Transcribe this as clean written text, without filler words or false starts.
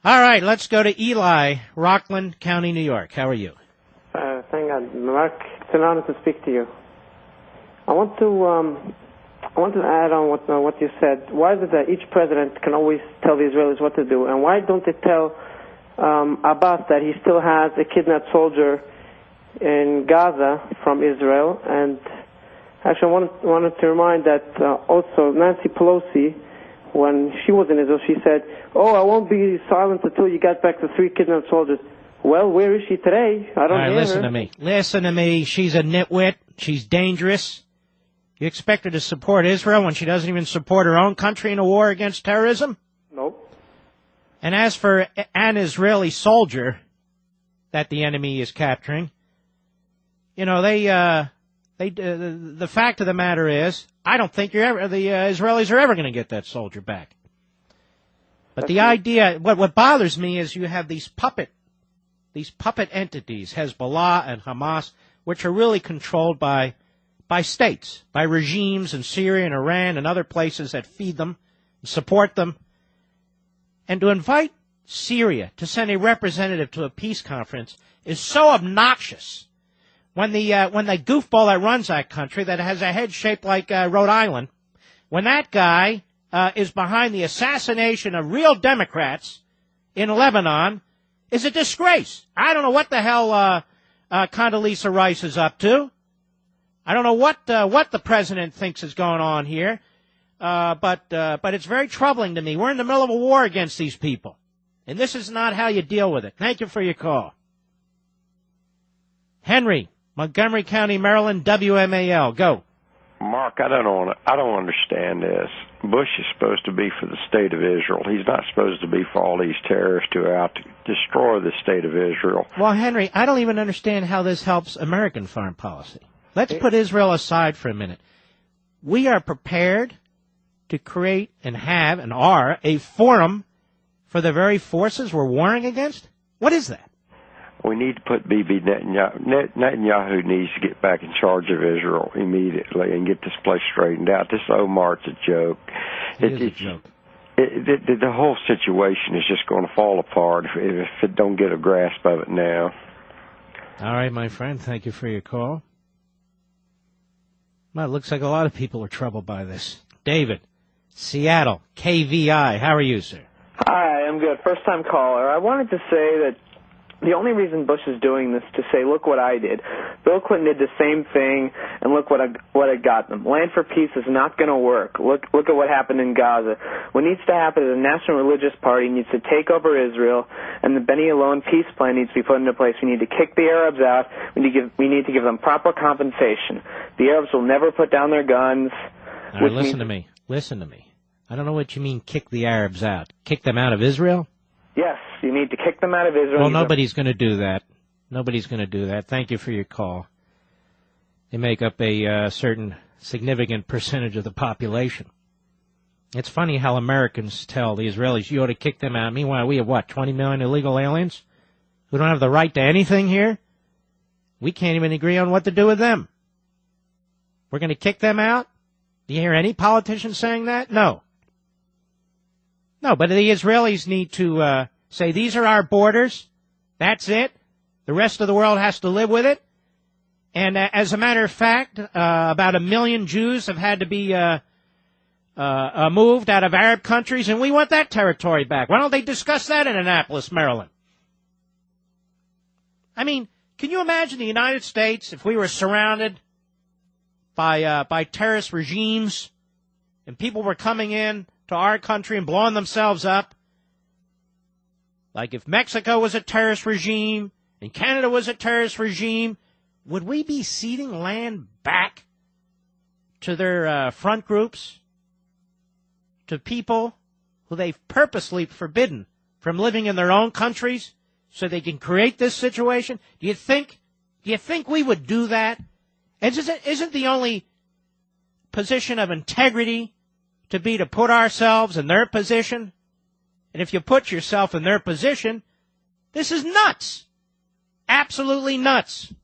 All right, let's go to Eli, Rockland County, New York. How are you? Thank God, Mark. It's an honor to speak to you. I want to add on what you said. Why is it that each president can always tell the Israelis what to do, and why don't they tell Abbas that he still has a kidnapped soldier in Gaza from Israel? And actually, I wanted to remind that also Nancy Pelosi, when she was in Israel, she said, "Oh, I won't be silent until you get back the 3 kidnapped soldiers." Well, where is she today? I don't hear her. Listen to me. Listen to me. She's a nitwit. She's dangerous. You expect her to support Israel when she doesn't even support her own country in a war against terrorism? Nope. And as for an Israeli soldier that the enemy is capturing, you know, the fact of the matter is, I don't think the Israelis are ever going to get that soldier back. But the idea, what bothers me is you have these puppet entities, Hezbollah and Hamas, which are really controlled by states, by regimes in Syria and Iran and other places that feed them and support them. And to invite Syria to send a representative to a peace conference is so obnoxious. When the goofball that runs that country, that has a head shaped like Rhode Island, when that guy is behind the assassination of real Democrats in Lebanon, is a disgrace. I don't know what the hell Condoleezza Rice is up to. I don't know what the president thinks is going on here, but it's very troubling to me. We're in the middle of a war against these people, and this is not how you deal with it. Thank you for your call. Henry, Montgomery County, Maryland, WMAL. Go. Mark, I don't understand this. Bush is supposed to be for the state of Israel. He's not supposed to be for all these terrorists who are out to destroy the state of Israel. Well, Henry, I don't even understand how this helps American foreign policy. Let's put Israel aside for a minute. We are prepared to create and have and are a forum for the very forces we're warring against? What is that? We need to put Bibi Netanyahu. Netanyahu needs to get back in charge of Israel immediately and get this place straightened out. This Omar's a joke. It's a joke. The whole situation is just going to fall apart if it don't get a grasp of it now. All right, my friend. Thank you for your call. Well, it looks like a lot of people are troubled by this. David, Seattle, KVI. How are you, sir? Hi, I'm good. First-time caller. I wanted to say that the only reason Bush is doing this to say, look what I did. Bill Clinton did the same thing, and look what it got them. Land for peace is not going to work. Look at what happened in Gaza. What needs to happen is a national religious party needs to take over Israel, and the Beni Alon peace plan needs to be put into place. We need to kick the Arabs out. We need to give them proper compensation. The Arabs will never put down their guns. All right, listen to me. Listen to me. I don't know what you mean kick the Arabs out. Kick them out of Israel? Yes, you need to kick them out of Israel. Well, nobody's going to do that. Nobody's going to do that. Thank you for your call. They make up a certain significant percentage of the population. It's funny how Americans tell the Israelis, you ought to kick them out. Meanwhile, we have, 20 million illegal aliens who don't have the right to anything here? We can't even agree on what to do with them. We're going to kick them out? Do you hear any politician saying that? No. No, but the Israelis need to say, these are our borders. That's it. The rest of the world has to live with it. And as a matter of fact, about 1 million Jews have had to be moved out of Arab countries, and we want that territory back. Why don't they discuss that in Annapolis, Maryland? I mean, can you imagine the United States if we were surrounded by terrorist regimes and people were coming in to our country and blowing themselves up? Like if Mexico was a terrorist regime and Canada was a terrorist regime, would we be ceding land back to their front groups, to people who they've purposely forbidden from living in their own countries so they can create this situation? Do you think we would do that? And isn't the only position of integrity to be to put ourselves in their position? And if you put yourself in their position, this is nuts. Absolutely nuts.